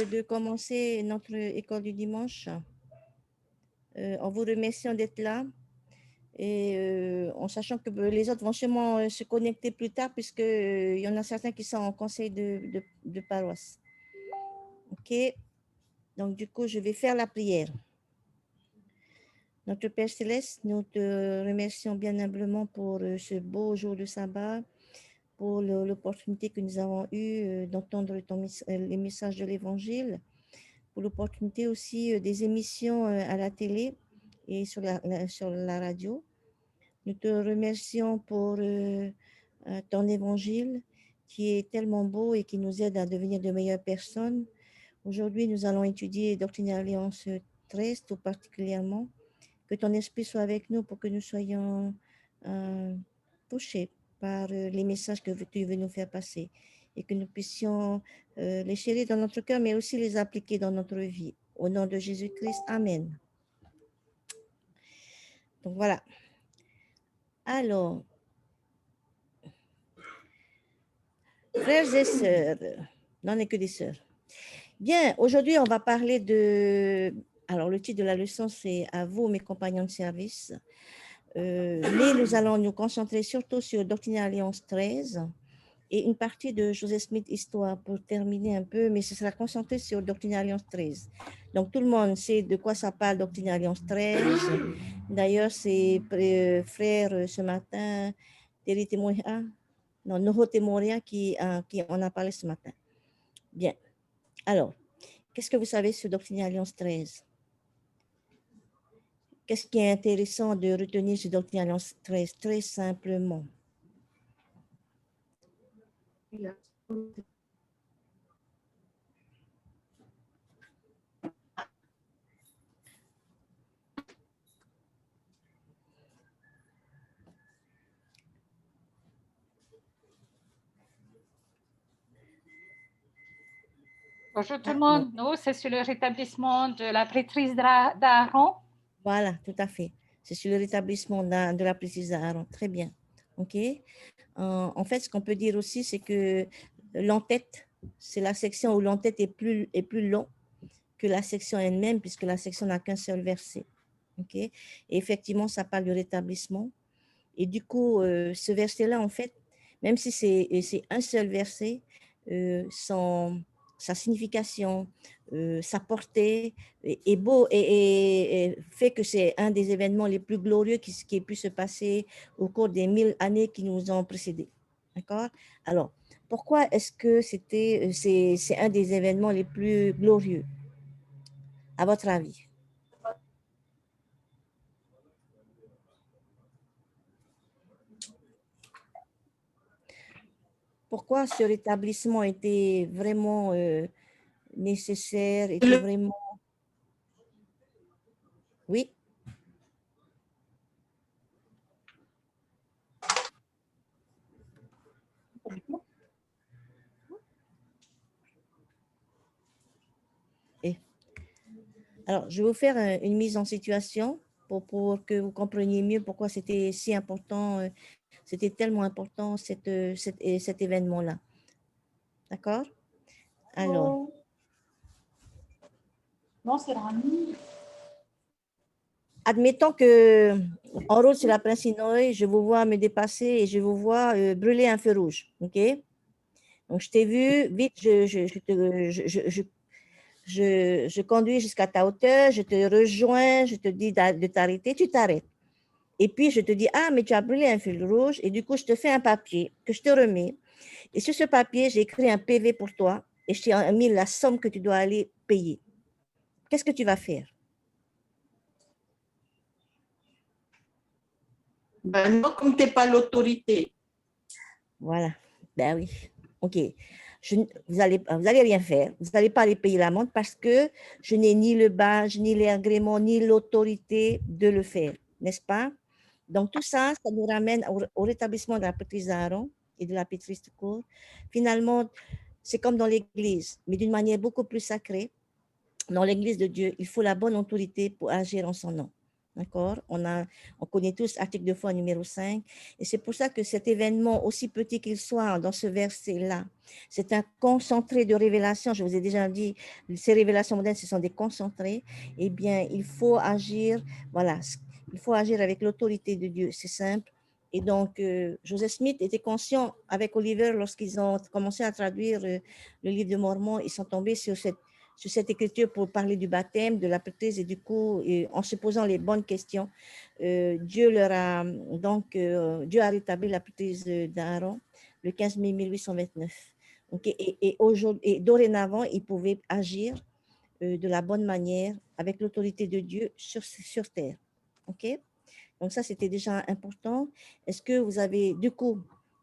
de commencer notre école du dimanche en vous remerciant d'être là et en sachant que les autres vont sûrement se connecter plus tard puisqu'il y en a certains qui sont en conseil de paroisse. OK. Donc, du coup, je vais faire la prière. Notre Père Céleste, nous te remercions bien humblement pour ce beau jour de sabbat, pour l'opportunité que nous avons eue d'entendre les messages de l'Évangile, pour l'opportunité aussi des émissions à la télé et sur la radio. Nous te remercions pour ton Évangile qui est tellement beau et qui nous aide à devenir de meilleures personnes. Aujourd'hui, nous allons étudier Doctrine et Alliance 13 tout particulièrement. Que ton esprit soit avec nous pour que nous soyons touchés par les messages que tu veux nous faire passer et que nous puissions les chérir dans notre cœur, mais aussi les appliquer dans notre vie. Au nom de Jésus-Christ, Amen. Donc voilà. Alors, frères et sœurs, non, n'est que des sœurs. Bien, aujourd'hui, on va parler de... Alors, le titre de la leçon, c'est « À vous, mes compagnons de service ». Mais nous allons nous concentrer surtout sur Doctrine et Alliance 13 et une partie de Joseph Smith Histoire pour terminer un peu, mais ce sera concentré sur Doctrine et Alliance 13. Donc tout le monde sait de quoi ça parle, Doctrine et Alliance 13. D'ailleurs, c'est frère ce matin, Terry Temoria, non, Noho Temoria qui en a parlé ce matin. Bien. Alors, qu'est-ce que vous savez sur Doctrine et Alliance 13? Qu'est-ce qui est intéressant de retenir sur Doctrine et Alliance 13? Très simplement. Bonjour tout le monde, nous, c'est sur le rétablissement de la prêtrise d'Aaron. Voilà, tout à fait. C'est sur le rétablissement de la prêtrise d'Aaron. Très bien. OK. En fait, ce qu'on peut dire aussi, c'est que l'entête, c'est la section où l'entête est plus long que la section elle-même, puisque la section n'a qu'un seul verset. OK. Et effectivement, ça parle du rétablissement. Et du coup, ce verset-là, en fait, même si c'est un seul verset, sa signification, sa portée est beau et fait que c'est un des événements les plus glorieux qui ait pu se passer au cours des 1000 années qui nous ont précédés. D'accord? Alors, pourquoi est-ce que c'est un des événements les plus glorieux, à votre avis? Pourquoi ce rétablissement était vraiment nécessaire, était vraiment... Oui. Alors, je vais vous faire une mise en situation pour que vous compreniez mieux pourquoi c'était si important, c'était tellement important cet événement-là. D'accord? Alors. Non, c'est Rami. Admettons que en route sur la Princinoï, je vous vois me dépasser et je vous vois brûler un feu rouge. OK? Donc, je t'ai vu, vite, je conduis jusqu'à ta hauteur, je te rejoins, je te dis de t'arrêter, tu t'arrêtes. Et puis, je te dis, ah, mais tu as brûlé un fil rouge. Et du coup, je te fais un papier que je te remets. Et sur ce papier, j'ai écrit un PV pour toi et je t'ai mis la somme que tu dois aller payer. Qu'est-ce que tu vas faire? Ben non, comme tu n'es pas l'autorité. Voilà. Ben oui. OK. Vous allez rien faire. Vous n'allez pas aller payer l'amende parce que je n'ai ni le badge, ni l'agrément, ni l'autorité de le faire. N'est-ce pas? Donc, tout ça, ça nous ramène au rétablissement de la prêtrise d'Aaron et de la prêtrise tout court. Finalement, c'est comme dans l'Église, mais d'une manière beaucoup plus sacrée. Dans l'Église de Dieu, il faut la bonne autorité pour agir en son nom. D'accord? On connaît tous article 2 fois numéro 5. Et c'est pour ça que cet événement, aussi petit qu'il soit dans ce verset-là, c'est un concentré de révélations. Je vous ai déjà dit, ces révélations modernes, ce sont des concentrés. Eh bien, il faut agir, voilà, il faut agir avec l'autorité de Dieu. C'est simple. Et donc, Joseph Smith était conscient avec Oliver lorsqu'ils ont commencé à traduire le livre de Mormon, ils sont tombés sur cette écriture pour parler du baptême, de la prêtrise, et du coup, en se posant les bonnes questions, Dieu a rétabli la prêtrise d'Aaron le 15 mai 1829. Okay? Et dorénavant, ils pouvaient agir de la bonne manière avec l'autorité de Dieu sur terre. Ok? Donc ça, c'était déjà important. Est-ce que vous avez, du coup,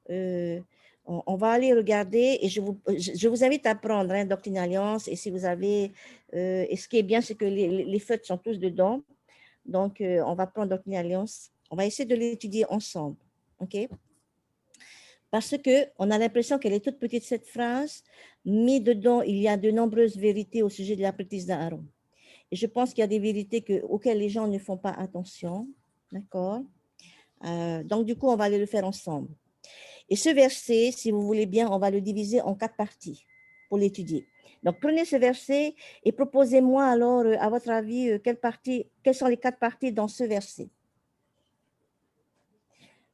on va aller regarder et je vous invite à prendre Doctrine et Alliance, et si vous avez, et ce qui est bien, c'est que les feutres sont tous dedans. Donc, on va prendre Doctrine et Alliance. On va essayer de l'étudier ensemble. OK? Parce qu'on a l'impression qu'elle est toute petite, cette phrase, mais dedans, il y a de nombreuses vérités au sujet de la prêtrise d'Aaron. Et je pense qu'il y a des vérités auxquelles les gens ne font pas attention. D'accord? Donc, du coup, on va aller le faire ensemble. Et ce verset, si vous voulez bien, on va le diviser en 4 parties pour l'étudier. Donc, prenez ce verset et proposez-moi alors, à votre avis, quelles sont les 4 parties dans ce verset.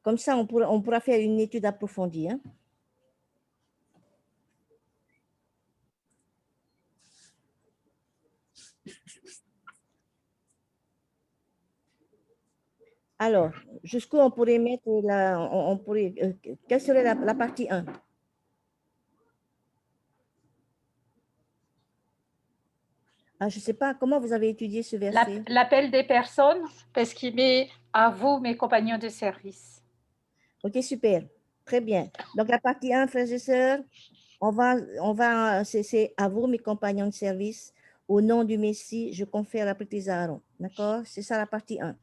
Comme ça, on pourra faire une étude approfondie. Hein. Alors, jusqu'où on pourrait mettre quelle serait la partie 1? Je ne sais pas, comment vous avez étudié ce verset? L'appel des personnes, parce qu'il met à vous, mes compagnons de service. Ok, super. Très bien. Donc, la partie 1, frères et sœurs, c'est à vous, mes compagnons de service, au nom du Messie, je confère la prêtrise à Aaron. D'accord? C'est ça la partie 1.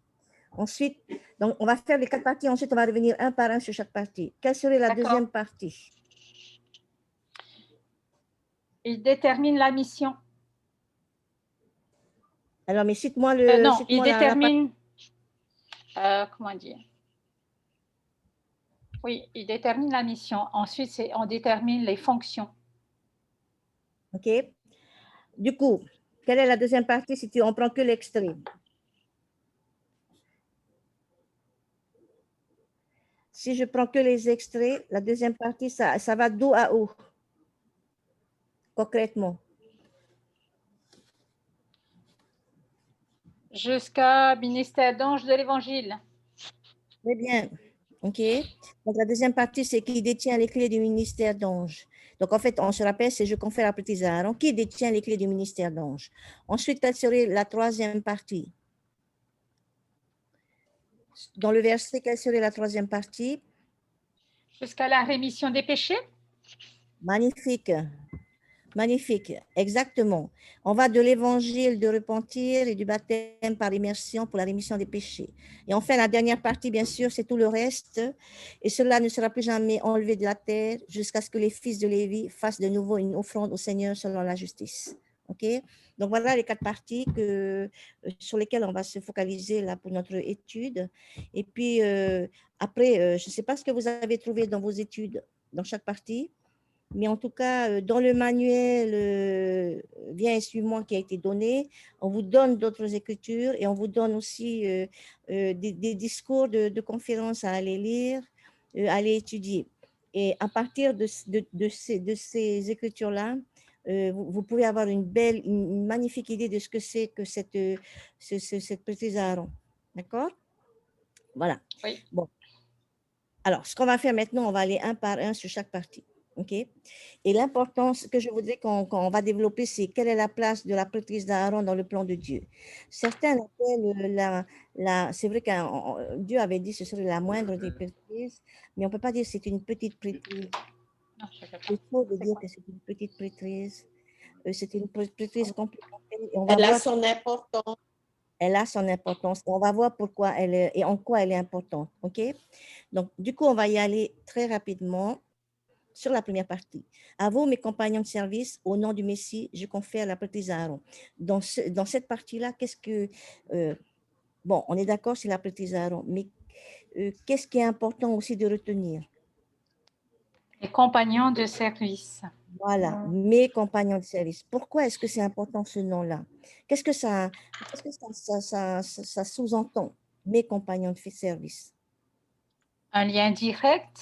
Ensuite, donc, on va faire les 4 parties. Ensuite, on va revenir un par un sur chaque partie. Quelle serait la deuxième partie? Il détermine la mission. Alors, mais cite-moi le... non, il détermine... comment dire? Oui, il détermine la mission. Ensuite, on détermine les fonctions. OK. Du coup, quelle est la deuxième partie si on prend que l'extrait? Si je prends que les extraits, la deuxième partie, ça va d'où à où? Concrètement. Jusqu'à ministère d'ange de l'Évangile. Très bien. OK. Donc, la deuxième partie, c'est qui détient les clés du ministère d'ange. Donc, en fait, on se rappelle, c'est je confère la prêtrise à Aaron. Qui détient les clés du ministère d'ange? Ensuite, quelle serait la troisième partie? Dans le verset, quelle serait la troisième partie? Jusqu'à la rémission des péchés. Magnifique. Magnifique, exactement. On va de l'évangile de repentir et du baptême par immersion pour la rémission des péchés. Et enfin, la dernière partie, bien sûr, c'est tout le reste. Et cela ne sera plus jamais enlevé de la terre jusqu'à ce que les fils de Lévi fassent de nouveau une offrande au Seigneur selon la justice. OK? Donc, voilà les 4 parties sur lesquelles on va se focaliser là pour notre étude. Et puis, après, je ne sais pas ce que vous avez trouvé dans vos études, dans chaque partie. Mais en tout cas, dans le manuel Viens et suis-moi qui a été donné, on vous donne d'autres écritures et on vous donne aussi des discours de conférences à aller lire, à aller étudier. Et à partir de ces écritures-là, vous pouvez avoir une magnifique idée de ce que c'est que cette prêtrise à Aaron. D'accord? Voilà. Oui. Bon. Alors, ce qu'on va faire maintenant, on va aller un par un sur chaque partie. OK? Et l'importance que je voudrais qu'on va développer, c'est quelle est la place de la prêtrise d'Aaron dans le plan de Dieu. Certains l'appellent c'est vrai que Dieu avait dit que ce serait la moindre des prêtrises, mais on ne peut pas dire que c'est une petite prêtrise. C'est faux de dire que c'est une petite prêtrise. C'est une prêtrise complémentaire. Elle a son importance. Elle a son importance. On va voir pourquoi elle est et en quoi elle est importante. OK? Donc, du coup, on va y aller très rapidement sur la première partie. À vous, mes compagnons de service, au nom du Messie, je confère la prêtrise à Aaron. Dans cette partie-là, Bon, on est d'accord, c'est la prêtrise Aaron, mais qu'est-ce qui est important aussi de retenir? Les compagnons de service. Voilà, mes compagnons de service. Pourquoi est-ce que c'est important ce nom-là? Qu'est-ce que ça sous-entend, mes compagnons de service? Un lien direct,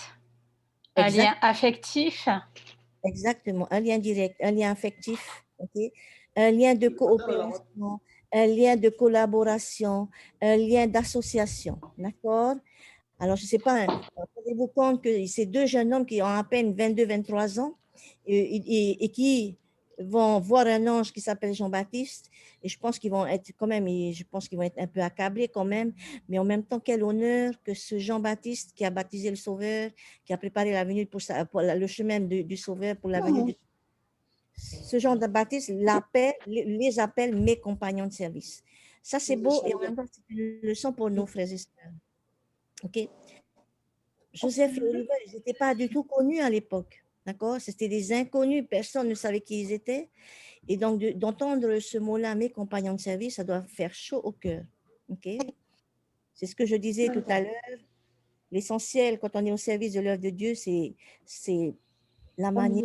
un lien affectif. Exactement, un lien direct, un lien affectif, ok? Un lien de coopération, un lien de collaboration, un lien d'association, d'accord? Alors, je ne sais pas, rendez-vous compte que ces deux jeunes hommes qui ont à peine 22-23 ans et qui vont voir un ange qui s'appelle Jean-Baptiste, et je pense qu'ils vont être quand même, je pense qu'ils vont être un peu accablés quand même, mais en même temps, quel honneur que ce Jean-Baptiste qui a baptisé le Sauveur, qui a préparé la venue pour le chemin du Sauveur, pour la venue de ce Jean-Baptiste les appelle mes compagnons de service. Ça, c'est beau et en même temps, c'est une leçon pour nos frères et sœurs. OK? Joseph et Oliver, ils n'étaient pas du tout connus à l'époque. D'accord? C'était des inconnus, personne ne savait qui ils étaient. Et donc, d'entendre ce mot-là, mes compagnons de service, ça doit faire chaud au cœur. OK? C'est ce que je disais tout à l'heure. L'essentiel, quand on est au service de l'œuvre de Dieu, c'est la manière.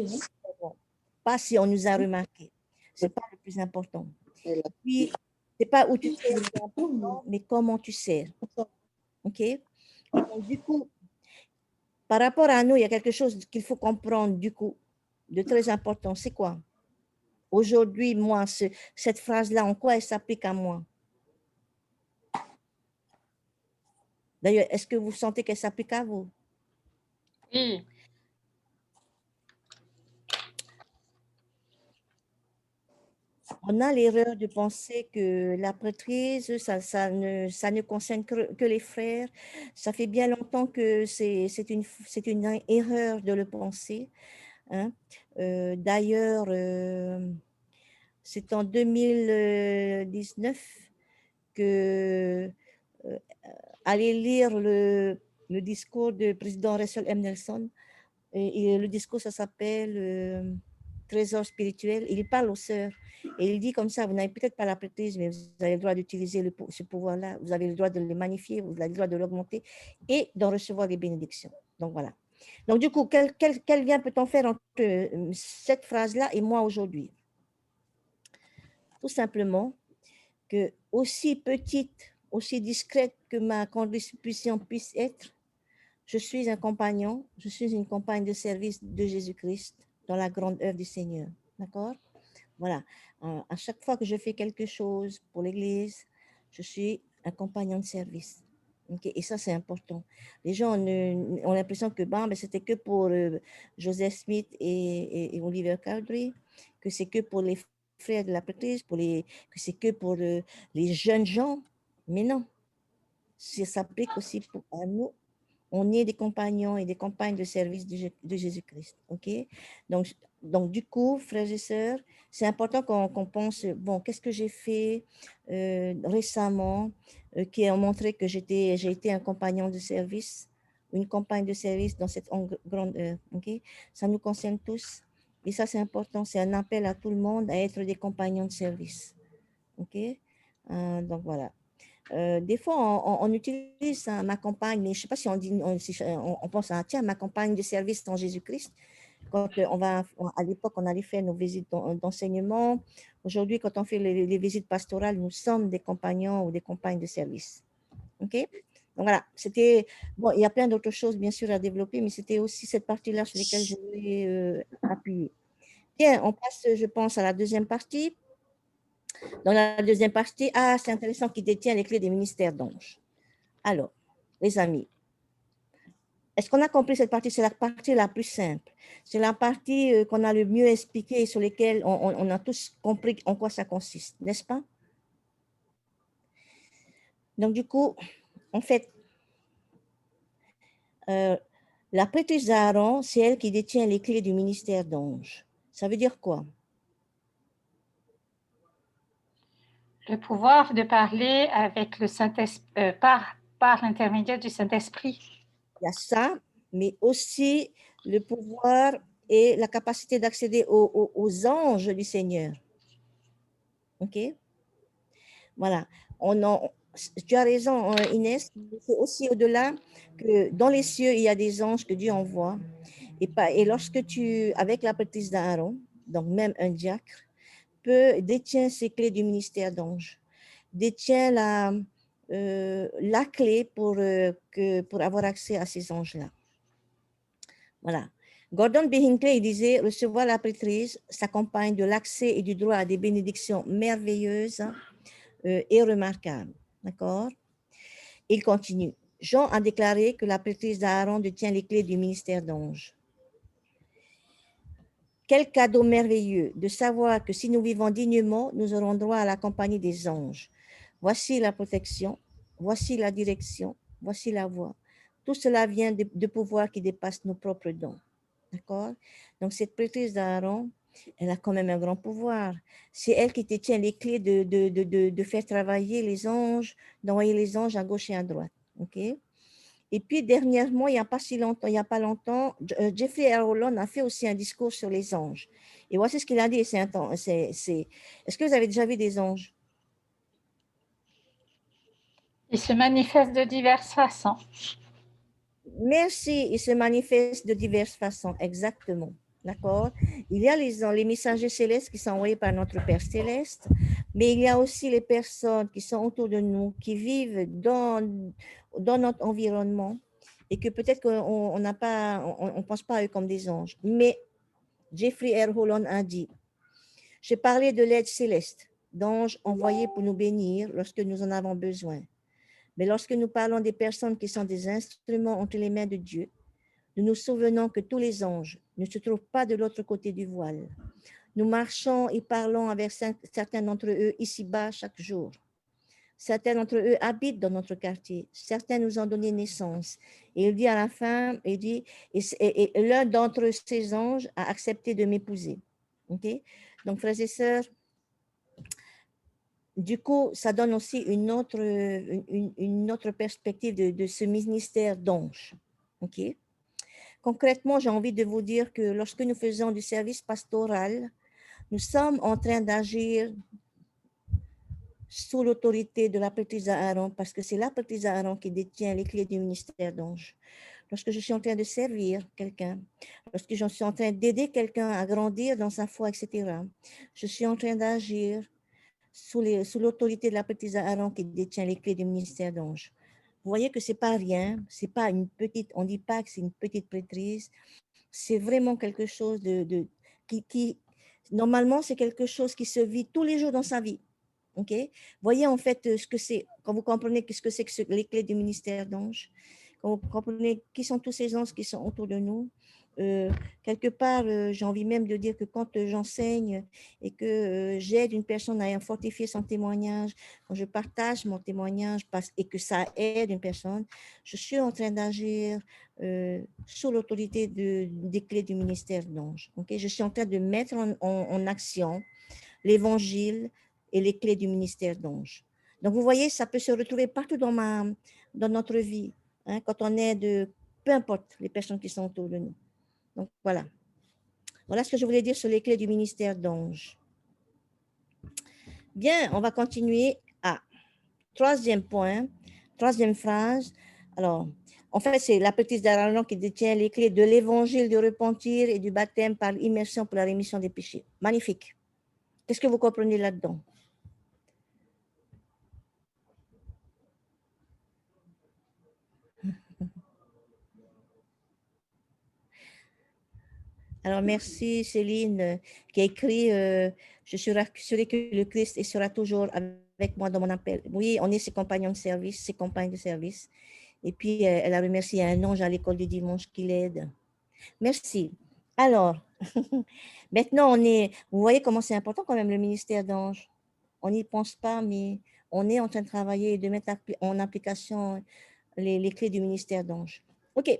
Pas si on nous a remarqué. Ce n'est pas le plus important. Puis, ce n'est pas où tu sers qui est important, mais comment tu sers. OK? Et donc, du coup, par rapport à nous, il y a quelque chose qu'il faut comprendre, du coup, de très important. C'est quoi? Aujourd'hui, moi, cette phrase-là, en quoi elle s'applique à moi? D'ailleurs, est-ce que vous sentez qu'elle s'applique à vous? Oui. On a l'erreur de penser que la prêtrise, ça ne concerne que les frères. Ça fait bien longtemps que c'est une erreur de le penser. Hein. D'ailleurs, c'est en 2019 que allez lire le discours du président Russell M. Nelson. Et le discours, ça s'appelle Trésor spirituel. Il parle aux sœurs. Et il dit comme ça, vous n'avez peut-être pas la prêtrise, mais vous avez le droit d'utiliser ce pouvoir-là. Vous avez le droit de le magnifier, vous avez le droit de l'augmenter et d'en recevoir des bénédictions. Donc voilà. Donc du coup, quel lien peut-on faire entre cette phrase-là et moi aujourd'hui? Tout simplement que aussi petite, aussi discrète que ma contribution puisse être, je suis un compagnon, je suis une compagne de service de Jésus-Christ dans la grande œuvre du Seigneur. D'accord? Voilà. À chaque fois que je fais quelque chose pour l'Église, je suis un compagnon de service. Okay? Et ça, c'est important. Les gens ont l'impression que c'était que pour Joseph Smith et Oliver Cowdery, que c'est que pour les frères de la prêtrise, que c'est que pour les jeunes gens. Mais non, ça s'applique aussi à nous. On est des compagnons et des compagnes de service de Jésus-Christ. OK? Donc, du coup, frères et sœurs, c'est important qu'on pense, bon, qu'est-ce que j'ai fait récemment qui a montré que j'ai été un compagnon de service, une compagne de service dans cette grande œuvre. OK? Ça nous concerne tous. Et ça, c'est important. C'est un appel à tout le monde à être des compagnons de service. OK? Donc, voilà. Des fois, on utilise ma compagne, mais je ne sais pas si on dit, on pense à tiens, ma compagne de service en Jésus-Christ. Quand à l'époque, on allait faire nos visites d'enseignement. Aujourd'hui, quand on fait les visites pastorales, nous sommes des compagnons ou des compagnes de service. OK? Donc voilà, bon, il y a plein d'autres choses, bien sûr, à développer, mais c'était aussi cette partie-là sur laquelle je voulais appuyer. Bien, on passe, je pense, à la deuxième partie. Dans la deuxième partie, c'est intéressant, qui détient les clés des ministères d'anges. Alors, les amis, est-ce qu'on a compris cette partie? C'est la partie la plus simple. C'est la partie qu'on a le mieux expliquée et sur laquelle on a tous compris en quoi ça consiste, n'est-ce pas? Donc, du coup, en fait, la prêtrise d'Aaron, c'est elle qui détient les clés du ministère d'ange. Ça veut dire quoi? Le pouvoir de parler avec le Saint-Esprit, par l'intermédiaire du Saint-Esprit. Il y a ça, mais aussi le pouvoir et la capacité d'accéder aux anges du Seigneur. OK? Voilà. tu as raison, Inès, c'est aussi au-delà que dans les cieux, il y a des anges que Dieu envoie. Et lorsque avec la prêtrise d'Aaron, donc même un diacre, détient ces clés du ministère d'ange, détient la clé pour avoir accès à ces anges-là. Voilà. Gordon B. Hinckley, il disait, recevoir la prêtrise s'accompagne de l'accès et du droit à des bénédictions merveilleuses et remarquables. D'accord? Il continue. Jean a déclaré que la prêtrise d'Aaron détient les clés du ministère d'ange. Quel cadeau merveilleux de savoir que si nous vivons dignement, nous aurons droit à la compagnie des anges. Voici la protection, voici la direction, voici la voie. Tout cela vient de pouvoirs qui dépassent nos propres dons. D'accord? Donc, cette prêtrise d'Aaron, elle a quand même un grand pouvoir. C'est elle qui détient les clés de faire travailler les anges, d'envoyer les anges à gauche et à droite. OK? Et puis, dernièrement, il n'y a pas longtemps, Jeffrey R. Holland a fait aussi un discours sur les anges. Et voici ce qu'il a dit. Est-ce que vous avez déjà vu des anges? Ils se manifestent de diverses façons. Merci. Ils se manifestent de diverses façons, exactement. D'accord? Il y a les messagers célestes qui sont envoyés par notre Père céleste, mais il y a aussi les personnes qui sont autour de nous, qui vivent dans notre environnement et que peut-être qu'on n'a pas, on pense pas à eux comme des anges. Mais Jeffrey R. Holland a dit, j'ai parlé de l'aide céleste, d'anges envoyés pour nous bénir lorsque nous en avons besoin. Mais lorsque nous parlons des personnes qui sont des instruments entre les mains de Dieu, nous nous souvenons que tous les anges ne se trouvent pas de l'autre côté du voile. Nous marchons et parlons avec certains d'entre eux ici-bas chaque jour. Certains d'entre eux habitent dans notre quartier. Certains nous ont donné naissance. Et il dit à la fin, il dit, et l'un d'entre ces anges a accepté de m'épouser. Okay? Donc, frères et sœurs, du coup, ça donne aussi une autre perspective de ce ministère d'ange. Okay? Concrètement, j'ai envie de vous dire que lorsque nous faisons du service pastoral, nous sommes en train d'agir sous l'autorité de la prêtrise d'Aaron, parce que c'est la prêtrise d'Aaron qui détient les clés du ministère d'ange. Lorsque je suis en train de servir quelqu'un, lorsque je suis en train d'aider quelqu'un à grandir dans sa foi, etc., je suis en train d'agir sous l'autorité de la prêtrise d'Aaron qui détient les clés du ministère d'ange. Vous voyez que c'est pas rien, c'est pas une petite, on dit pas que c'est une petite prêtrise, c'est vraiment quelque chose qui normalement, c'est quelque chose qui se vit tous les jours dans sa vie. OK? Voyez en fait ce que c'est, quand vous comprenez ce que c'est que les clés du ministère d'ange, quand vous comprenez qui sont tous ces anges qui sont autour de nous, quelque part, j'ai envie même de dire que quand j'enseigne et que j'aide une personne à fortifier son témoignage, quand je partage mon témoignage et que ça aide une personne, je suis en train d'agir sous l'autorité des clés du ministère d'ange. Okay? Je suis en train de mettre en action l'évangile et les clés du ministère d'ange. Donc, vous voyez, ça peut se retrouver partout dans notre vie, hein, quand on est peu importe les personnes qui sont autour de nous. Donc, voilà. Voilà ce que je voulais dire sur les clés du ministère d'ange. Bien, on va continuer à troisième point, troisième phrase. Alors, en fait, c'est la prêtrise d'Aaron qui détient les clés de l'évangile du repentir et du baptême par l'immersion pour la rémission des péchés. Magnifique. Qu'est-ce que vous comprenez là-dedans? Alors, merci Céline qui a écrit je suis rassurée que le Christ sera toujours avec moi dans mon appel. Oui, on est ses compagnons de service, ses compagnes de service. Et puis, elle a remercié un ange à l'école du dimanche qui l'aide. Merci. Alors, maintenant, vous voyez comment c'est important quand même le ministère d'ange. On n'y pense pas, mais on est en train de travailler et de mettre en application les clés du ministère d'ange. OK.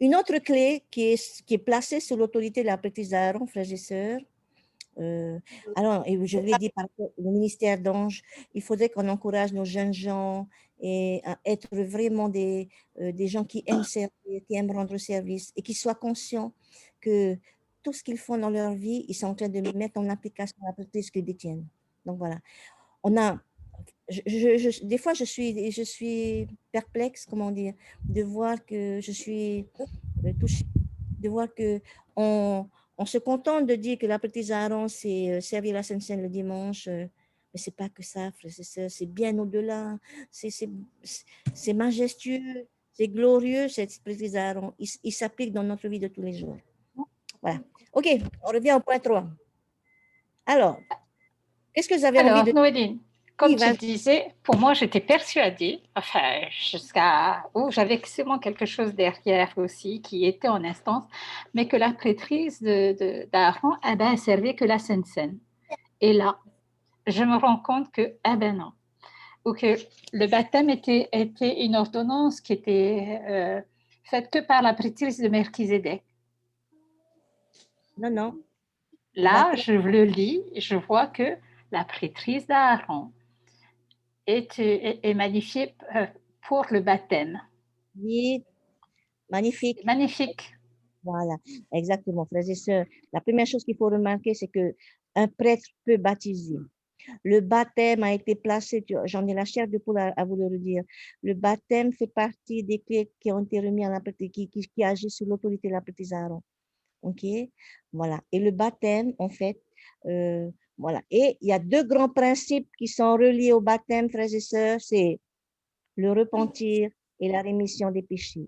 Une autre clé qui est placée sous l'autorité de la prêtrise d'Aaron, frères et sœurs. Alors, et je l'ai dit par le ministère d'ange, il faudrait qu'on encourage nos jeunes gens et à être vraiment des gens qui aiment servir, qui aiment rendre service et qui soient conscients que tout ce qu'ils font dans leur vie, ils sont en train de mettre en application la prêtrise qu'ils détiennent. Donc voilà. On a des fois, je suis perplexe, comment dire, de voir que je suis touchée, de voir que on se contente de dire que la petite Aaron, c'est servir la Sainte Seine le dimanche, mais c'est pas que ça, frère, c'est bien au-delà, c'est majestueux, c'est glorieux, cette petite Aaron. Il s'applique dans notre vie de tous les jours. Voilà. OK, on revient au point 3. Alors, qu'est-ce que vous avez envie Alors, de... Noéline, comme Oui, tu vas-y. le disais, pour moi, j'étais persuadée, enfin, jusqu'à où j'avais sûrement quelque chose derrière aussi qui était en instance, mais que la prêtrise d'Aaron, eh ben, elle servait que la Sainte Seine. Et là, je me rends compte que, eh ben non, ou que le baptême était une ordonnance qui était faite que par la prêtrise de Melchizedek. Non, non. Là, je le lis, je vois que la prêtrise d'Aaron est magnifiée pour le baptême. Oui, magnifique. Magnifique. Voilà, exactement, frères et sœurs. La première chose qu'il faut remarquer, c'est que un prêtre peut baptiser. Le baptême a été placé, j'en ai la chair de poule à vous le redire. Le baptême fait partie des clés qui ont été remis à la qui agissent sous l'autorité de la petite Aaron. OK? Voilà. Et le baptême, en fait, voilà. Et il y a deux grands principes qui sont reliés au baptême, frères et sœurs, c'est le repentir et la rémission des péchés.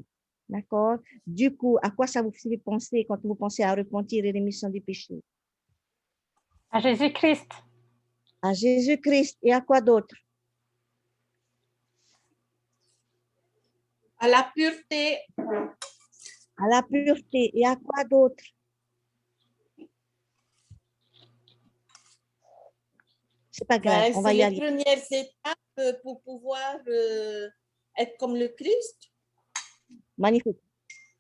D'accord? Du coup, à quoi ça vous fait penser quand vous pensez à repentir et rémission des péchés? À Jésus-Christ. À Jésus-Christ et à quoi d'autre? À la pureté. À la pureté et à quoi d'autre? C'est pas grave, on va C'est y les aller. premières étapes pour pouvoir être comme le Christ. Magnifique,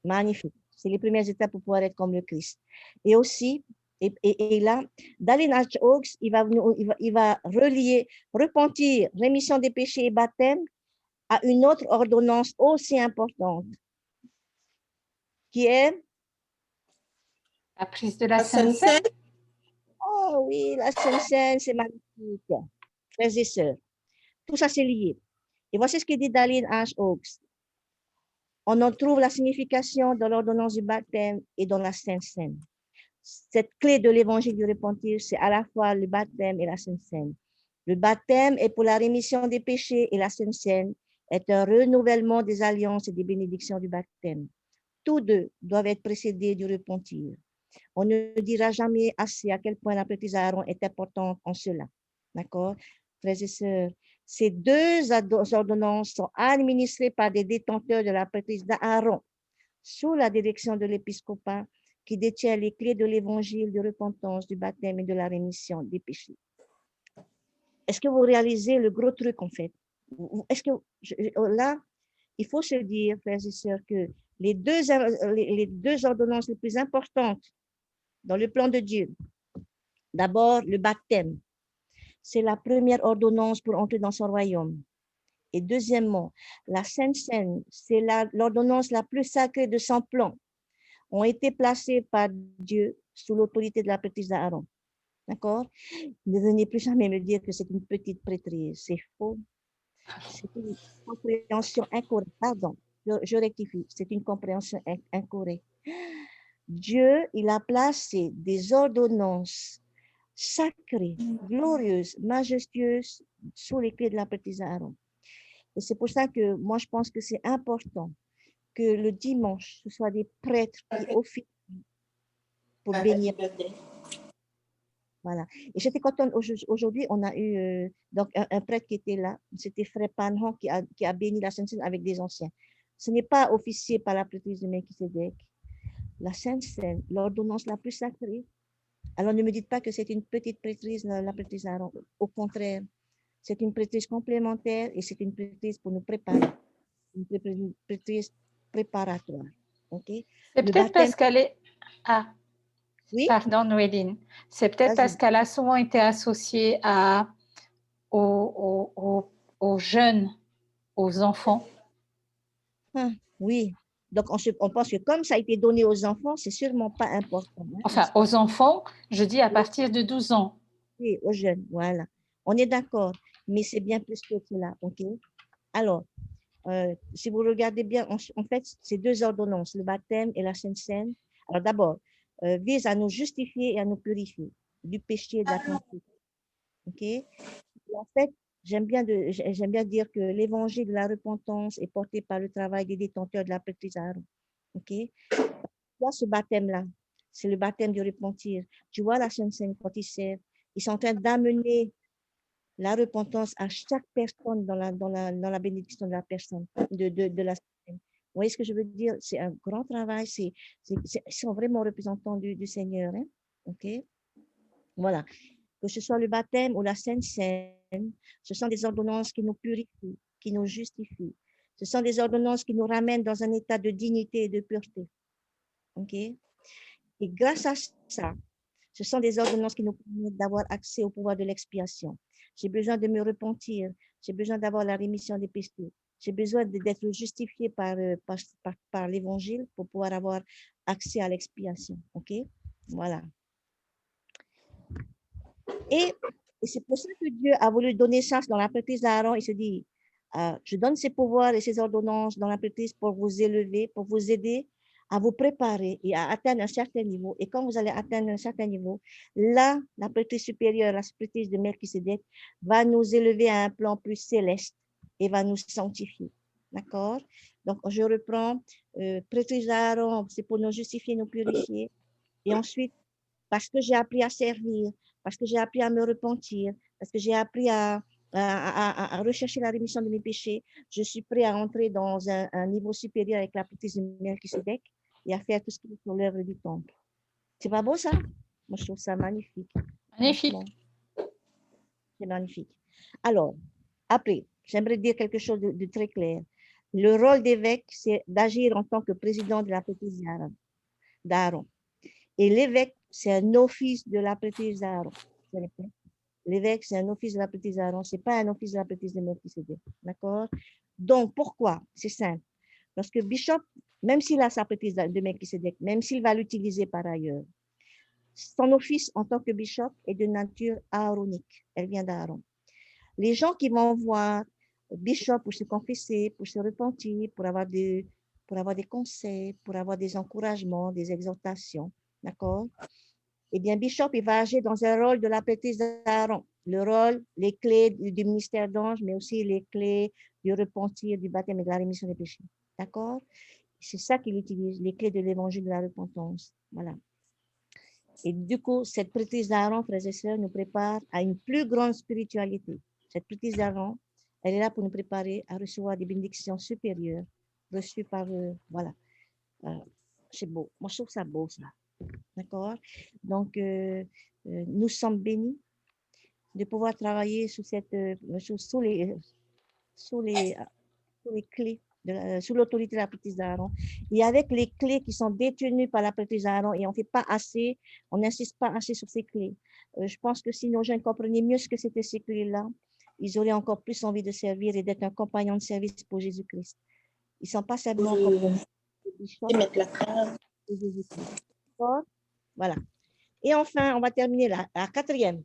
magnifique. C'est les premières étapes pour pouvoir être comme le Christ. Et aussi, et là, Dallin H. Oaks, il va relier repentir, rémission des péchés et baptême à une autre ordonnance aussi importante, qui est La prise de la La Sainte Sainte Seine. Seine. oh oui, la Sainte Seine, c'est magnifique. Frères et sœurs, tout ça c'est lié. Et voici ce que dit Dallin H. Oaks. On en trouve la signification dans l'ordonnance du baptême et dans la Sainte Seine. Cette clé de l'évangile du repentir, c'est à la fois le baptême et la Sainte Seine. Le baptême est pour la rémission des péchés et la Sainte Seine est un renouvellement des alliances et des bénédictions du baptême. Tous deux doivent être précédés du repentir. On ne dira jamais assez à quel point la prêtrise d'Aaron est importante en cela. D'accord? Frères et sœurs, ces deux ordonnances sont administrées par des détenteurs de la prêtrise d'Aaron sous la direction de l'épiscopat qui détient les clés de l'évangile de repentance, du baptême et de la rémission des péchés. Est-ce que vous réalisez le gros truc en fait? Est-ce que là, il faut se dire, frères et sœurs, que les deux ordonnances les plus importantes dans le plan de Dieu, d'abord le baptême, c'est la première ordonnance pour entrer dans son royaume. Et deuxièmement, la Sainte Seine, c'est l'ordonnance la plus sacrée de son plan, ont été placés par Dieu sous l'autorité de la prêtrise d'Aaron. D'accord? Ne venez plus jamais me dire que c'est une petite prêtrise. C'est faux. C'est une compréhension incorrecte. Pardon, je rectifie. C'est une compréhension incorrecte. Dieu, il a placé des ordonnances sacrées, glorieuses, majestueuses sous les pieds de la prêtrise d'Aaron. Et c'est pour ça que moi, je pense que c'est important que le dimanche, ce soit des prêtres qui officient pour bénir. Voilà. Et j'étais contente, aujourd'hui, on a eu donc un prêtre qui était là, c'était Frère Panhan qui a béni la Sainte Seine avec des anciens. Ce n'est pas officié par la prêtrise de Melchizedek. La Sainte Seine, l'ordonnance la plus sacrée. Alors ne me dites pas que c'est une petite prêtrise, la prêtrise d'Aaron. Au contraire, c'est une prêtrise complémentaire et c'est une prêtrise pour nous préparer. Une prêtrise préparatoire. Okay? C'est peut-être parce qu'elle est... Ah, oui? Pardon, Noéline. C'est peut-être parce qu'elle a souvent été associée aux jeunes, aux enfants. Oui. Donc, on pense que comme ça a été donné aux enfants, c'est sûrement pas important. Hein? Enfin, aux enfants, je dis à partir de 12 ans. Oui, aux jeunes, voilà. On est d'accord. mais c'est bien plus que cela, ok? Alors, si vous regardez bien, en fait, ces deux ordonnances, le baptême et la Sainte Seine, alors d'abord, visent à nous justifier et à nous purifier du péché et de la conduite. Ok? Et en fait, j'aime bien dire que l'évangile de la repentance est porté par le travail des détenteurs de la prêtrise Aaron. Ok? Là, ce baptême-là, c'est le baptême du repentir. Tu vois la Sainte Seine quand ils servent, ils sont en train d'amener la repentance à chaque personne dans la bénédiction de la personne, de la Sainte. Vous voyez ce que je veux dire? C'est un grand travail. Ils sont vraiment représentants du Seigneur. Hein? OK? Voilà. Que ce soit le baptême ou la Sainte Seine, ce sont des ordonnances qui nous purifient, qui nous justifient. Ce sont des ordonnances qui nous ramènent dans un état de dignité et de pureté. OK? Et grâce à ça, ce sont des ordonnances qui nous permettent d'avoir accès au pouvoir de l'expiation. J'ai besoin de me repentir. J'ai besoin d'avoir la rémission des péchés. J'ai besoin d'être justifié par l'évangile pour pouvoir avoir accès à l'expiation. OK? Voilà. Et c'est pour ça que Dieu a voulu donner ça dans la prêtrise d'Aaron. Il se dit, je donne ces pouvoirs et ces ordonnances dans la prêtrise pour vous élever, pour vous aider à vous préparer et à atteindre un certain niveau. Et quand vous allez atteindre un certain niveau, là, la prêtrise supérieure, la prêtrise de Melchisédek, va nous élever à un plan plus céleste et va nous sanctifier. D'accord? Donc, je reprends. Prêtrise d'Aaron, c'est pour nous justifier, nous purifier. Et ensuite, parce que j'ai appris à servir, parce que j'ai appris à me repentir, parce que j'ai appris à rechercher la rémission de mes péchés, je suis prêt à entrer dans un niveau supérieur avec la prêtrise de Melchisédek et à faire tout ce qui est sur l'œuvre du temple. C'est pas beau ça? Moi, je trouve ça magnifique. Magnifique. C'est magnifique. Alors, après, j'aimerais dire quelque chose de très clair. Le rôle d'évêque, c'est d'agir en tant que président de la prêtrise d'Aaron. Et l'évêque, c'est un office de la prêtrise d'Aaron. L'évêque, c'est un office de la prêtrise d'Aaron. Ce n'est pas un office de la prêtrise de Melchisédek. D'accord? Donc, pourquoi? C'est simple. Lorsque Bishop, même s'il a sa prêtrise de Melchisédek, même s'il va l'utiliser par ailleurs, son office en tant que Bishop est de nature aaronique. Elle vient d'Aaron. Les gens qui vont voir Bishop pour se confesser, pour se repentir, pour avoir des conseils, pour avoir des encouragements, des exhortations, d'accord? Eh bien, Bishop, il va agir dans un rôle de la prêtrise d'Aaron. Le rôle, les clés du ministère d'ange, mais aussi les clés du repentir, du baptême et de la rémission des péchés. D'accord? C'est ça qu'il utilise, les clés de l'évangile de la repentance. Voilà. Et du coup, cette prêtrise d'Aaron, frères et sœurs, nous prépare à une plus grande spiritualité. Cette prêtrise d'Aaron, elle est là pour nous préparer à recevoir des bénédictions supérieures reçues par eux. Voilà. C'est beau. Moi, je trouve ça beau, ça. D'accord? Donc, nous sommes bénis de pouvoir travailler sous les clés, sous l'autorité de la prêtrise d'Aaron. Et avec les clés qui sont détenues par la prêtrise d'Aaron, et on fait pas assez, on n'insiste pas assez sur ces clés. Je pense que si nos jeunes comprenaient mieux ce que c'était ces clés-là, ils auraient encore plus envie de servir et d'être un compagnon de service pour Jésus-Christ. Ils ne sont pas simplement comme Jésus-Christ. Voilà. Et enfin, on va terminer la quatrième.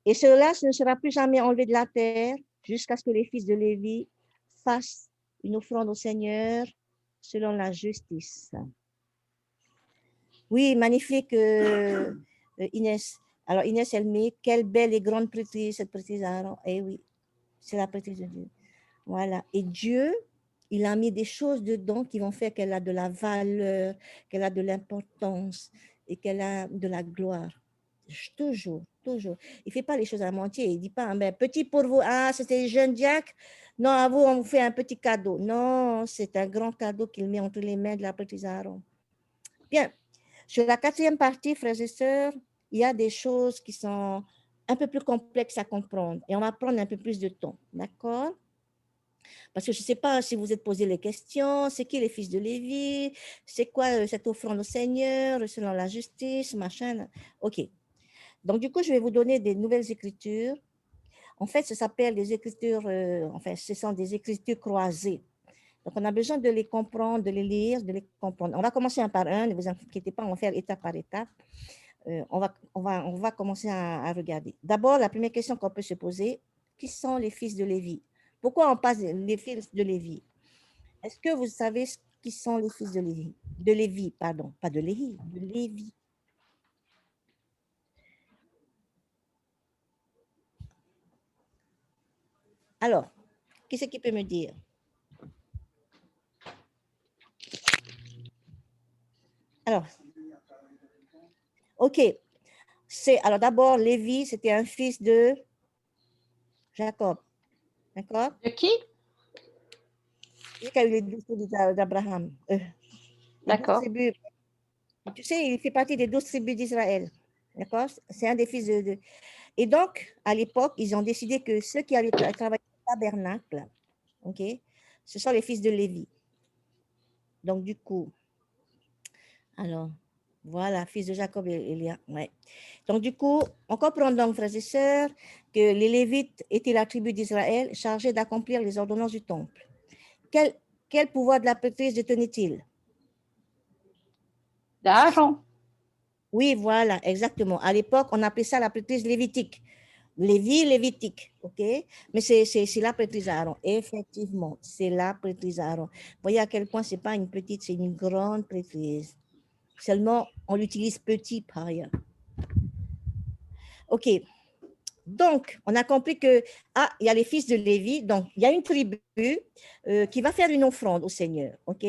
Et cela, ce ne sera plus jamais enlevé de la terre jusqu'à ce que les fils de Lévi fassent une offrande au Seigneur selon la justice. Oui, magnifique, Inès. Alors, Inès, elle met quelle belle et grande prêtrise, cette prêtrise d'Aaron. Eh oui, c'est la prêtrise de Dieu. Voilà. Et Dieu, il a mis des choses dedans qui vont faire qu'elle a de la valeur, qu'elle a de l'importance et qu'elle a de la gloire. Toujours, toujours. Il ne fait pas les choses à moitié. Il ne dit pas, ben, petit pour vous, ah, c'était les jeunes diacres. Non, à vous, on vous fait un petit cadeau. Non, c'est un grand cadeau qu'il met entre les mains de la prêtrise Aaron. Bien, sur la quatrième partie, frères et sœurs, il y a des choses qui sont un peu plus complexes à comprendre et on va prendre un peu plus de temps, d'accord? Parce que je ne sais pas si vous êtes posé les questions, c'est qui les fils de Lévi, c'est quoi cette offrande au Seigneur, selon la justice, machin. OK. Donc, du coup, je vais vous donner des nouvelles écritures. En fait, ça s'appelle des écritures, enfin, ce sont des écritures croisées. Donc, on a besoin de les comprendre, de les lire, de les comprendre. On va commencer un par un, ne vous inquiétez pas, on va faire étape par étape. On va commencer à regarder. D'abord, la première question qu'on peut se poser, qui sont les fils de Lévi? Pourquoi on passe les fils de Lévi? Est-ce que vous savez qui sont les fils de Lévi? De Lévi, pardon, pas de Lévi, de Lévi. Alors, qui c'est qui peut me dire? Alors, ok. Alors d'abord, Lévi, c'était un fils de Jacob. D'accord? De qui? Qui a eu les 12 tribus d'Abraham. Les 12 D'accord. tribus. Tu sais, il fait partie des 12 tribus d'Israël. D'accord? C'est un des fils de. Et donc, à l'époque, ils ont décidé que ceux qui allaient travailler au tabernacle, ok, ce sont les fils de Lévi. Donc, du coup, alors, voilà, fils de Jacob et Léa. Ouais. Donc, du coup, on comprend donc, frères et sœurs, que les Lévites étaient la tribu d'Israël chargée d'accomplir les ordonnances du temple. Quel pouvoir de la prêtrise détenait-il? D'Aaron. Oui, voilà, exactement. À l'époque, on appelait ça la prêtrise lévitique. Lévi, lévitique, ok? Mais c'est la prêtrise Aaron. Effectivement, c'est la prêtrise Aaron. Vous voyez à quel point c'est pas une petite, c'est une grande prêtrise. Seulement, on l'utilise petit par ailleurs. Ok. Donc, on a compris que, il y a les fils de Lévi. Donc, il y a une tribu qui va faire une offrande au Seigneur, ok?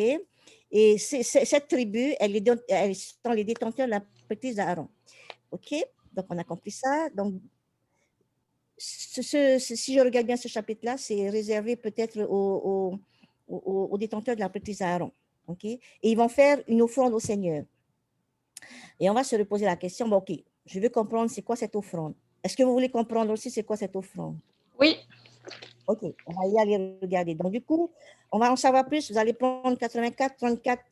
Et cette tribu, elles sont les détenteurs de la prêtrise d'Aaron, ok? Donc, on a compris ça. Donc, si je regarde bien ce chapitre-là, c'est réservé peut-être aux détenteurs de la prêtrise Aaron. Ok? Et ils vont faire une offrande au Seigneur. Et on va se reposer la question, bon, ok, je veux comprendre c'est quoi cette offrande. Est-ce que vous voulez comprendre aussi c'est quoi cette offrande? Oui. Ok, on va y aller regarder. Donc, du coup, on va en savoir plus. Vous allez prendre 84, 34,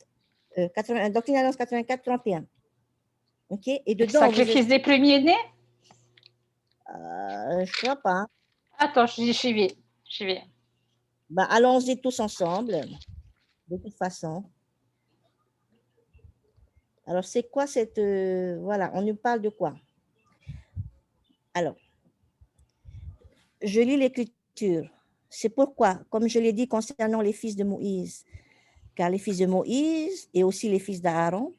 Doctrine et Alliance 84, 31. Ok? Et Le dedans, sacrifice des premiers-nés? je crois pas. Attends, j'y vais. J'y vais. Ben, allons-y tous ensemble, de toute façon. Alors, c'est quoi cette... voilà, on nous parle de quoi? Alors, je lis l'Écriture. C'est pourquoi, comme je l'ai dit concernant les fils de Moïse, car les fils de Moïse et aussi les fils d'Aaron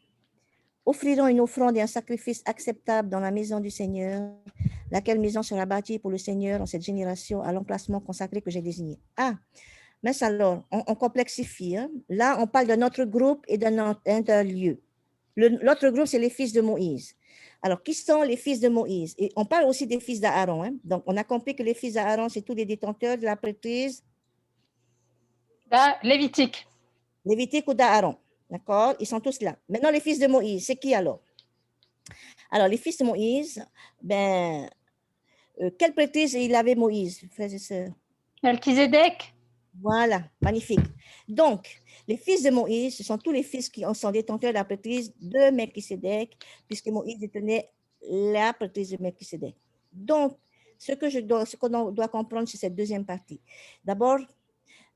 offriront une offrande et un sacrifice acceptable dans la maison du Seigneur, laquelle maison sera bâtie pour le Seigneur en cette génération à l'emplacement consacré que j'ai désigné. Ah, mais alors, on complexifie. Hein? Là, on parle d'un autre groupe et d'un lieu. L'autre groupe, c'est les fils de Moïse. Alors, qui sont les fils de Moïse? Et on parle aussi des fils d'Aaron. Hein? Donc, on a compris que les fils d'Aaron, c'est tous les détenteurs de la prêtrise Lévitique. lévitique ou d'Aaron. D'accord? Ils sont tous là. Maintenant, les fils de Moïse, c'est qui alors? Alors, les fils de Moïse, quelle prêtrise il avait Moïse, frères et sœurs? Melchizedek. Voilà, magnifique. Donc, les fils de Moïse, ce sont tous les fils qui sont détenteurs de la prêtrise de Melchisédek, puisque Moïse détenait la prêtrise de Melchisédek. Donc, ce qu'on doit comprendre, c'est cette deuxième partie. D'abord,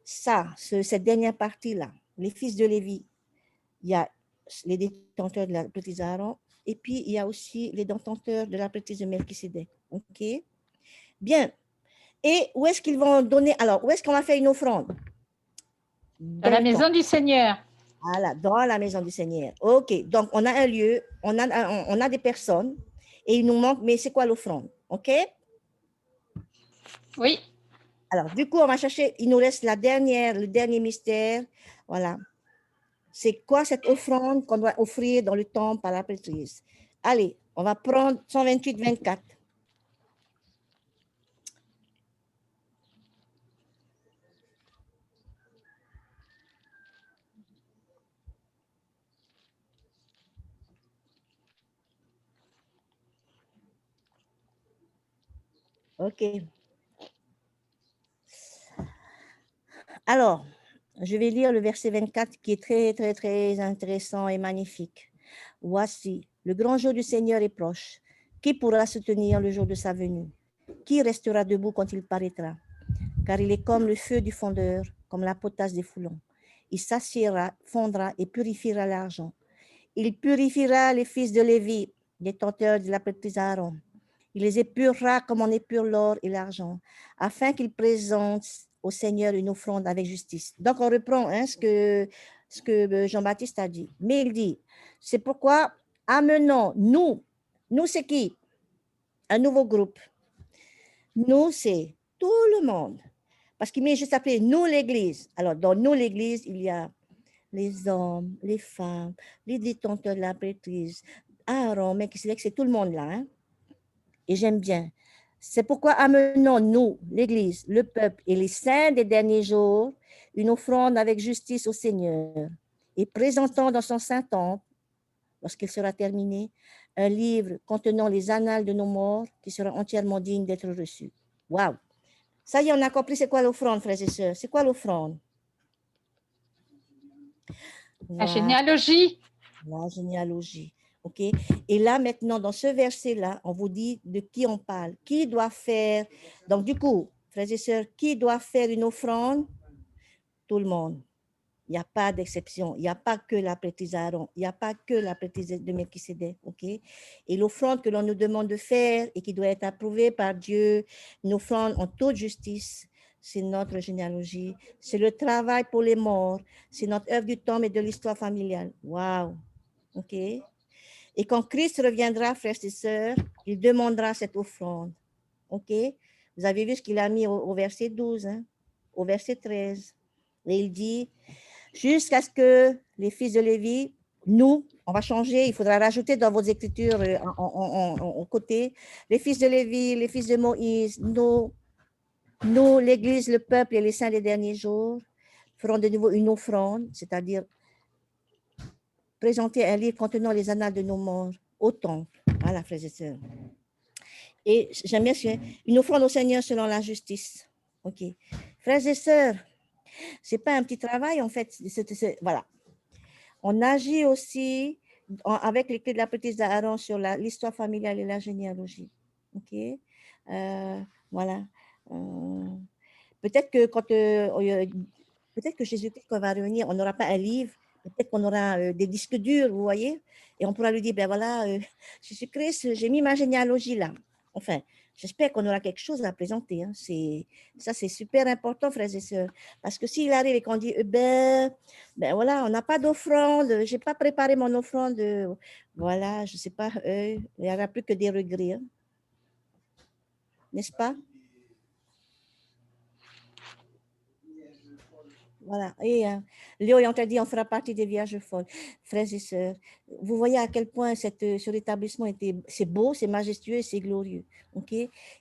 cette dernière partie-là, les fils de Lévi, il y a les détenteurs de la prêtrise d'Aaron, et puis il y a aussi les détenteurs de la prêtrise de Melchisédek. OK? Bien. Et où est-ce qu'ils vont donner? Alors, où est-ce qu'on va faire une offrande? Dans la maison du Seigneur. Voilà, dans la maison du Seigneur. OK, donc on a un lieu, on a des personnes et il nous manque, mais c'est quoi l'offrande? OK? Oui. Alors, du coup, on va chercher, il nous reste le dernier mystère. Voilà. C'est quoi cette offrande qu'on doit offrir dans le temple à la prêtrise? Allez, on va prendre 128-24. OK. Alors, je vais lire le verset 24 qui est très, très, très intéressant et magnifique. Voici, le grand jour du Seigneur est proche. Qui pourra se tenir le jour de sa venue? Qui restera debout quand il paraîtra? Car il est comme le feu du fondeur, comme la potasse des foulons. Il s'assiera, fondra et purifiera l'argent. Il purifiera les fils de Lévi détenteur de la prêtrise Aaron. Il les épurera comme on épure l'or et l'argent, afin qu'il présente au Seigneur une offrande avec justice. Donc, on reprend hein, ce que Jean-Baptiste a dit. Mais il dit, c'est pourquoi amenons, nous c'est qui? Un nouveau groupe. Nous, c'est tout le monde. Parce qu'il m'est juste appelé nous l'Église. Alors, dans nous l'Église, il y a les hommes, les femmes, les détenteurs de la prêtrise, Aaron, mais c'est tout le monde là. Hein? Et j'aime bien. C'est pourquoi amenons nous, l'Église, le peuple et les saints des derniers jours, une offrande avec justice au Seigneur et présentons dans son saint temple, lorsqu'il sera terminé, un livre contenant les annales de nos morts qui sera entièrement digne d'être reçu. Waouh! Ça y est, on a compris c'est quoi l'offrande, frères et sœurs. C'est quoi l'offrande? La généalogie. La généalogie. OK? Et là, maintenant, dans ce verset-là, on vous dit de qui on parle. Qui doit faire... Donc, du coup, frères et sœurs, qui doit faire une offrande? Tout le monde. Il n'y a pas d'exception. Il n'y a pas que la prêtrise Aaron. Il n'y a pas que la prêtrise de Melchisédek. OK? Et l'offrande que l'on nous demande de faire et qui doit être approuvée par Dieu, une offrande en toute justice, c'est notre généalogie. C'est le travail pour les morts. C'est notre œuvre du temps et de l'histoire familiale. Waouh! OK? Et quand Christ reviendra, frères et sœurs, il demandera cette offrande. OK? Vous avez vu ce qu'il a mis au verset 12, hein? Au verset 13. Et il dit, jusqu'à ce que les fils de Lévi, nous, on va changer, il faudra rajouter dans vos écritures au côté, les fils de Lévi, les fils de Moïse, nous, l'Église, le peuple et les saints des derniers jours, feront de nouveau une offrande, c'est-à-dire présenter un livre contenant les annales de nos morts au temple. Voilà, frères et sœurs. Et j'aime bien une offrande au Seigneur selon la justice. OK. Frères et sœurs, c'est pas un petit travail, en fait. Voilà. On agit aussi avec les clés de la prêtrise d'Aaron sur l'histoire familiale et la généalogie. OK. Voilà. Peut-être que peut-être que Jésus-Christ, quand il va revenir, on n'aura pas un livre, peut-être qu'on aura des disques durs, vous voyez, et on pourra lui dire, ben voilà, Jésus-Christ, j'ai mis ma généalogie là. Enfin, j'espère qu'on aura quelque chose à présenter. Hein. Ça, c'est super important, frères et sœurs. Parce que s'il arrive et qu'on dit, ben voilà, on n'a pas d'offrande, je n'ai pas préparé mon offrande, voilà, je ne sais pas, il n'y aura plus que des regrets. Hein. N'est-ce pas? Voilà. Et Léo est en train de dire, on fera partie des vierges folles. Frères et sœurs, vous voyez à quel point ce rétablissement c'est beau, c'est majestueux, c'est glorieux. OK?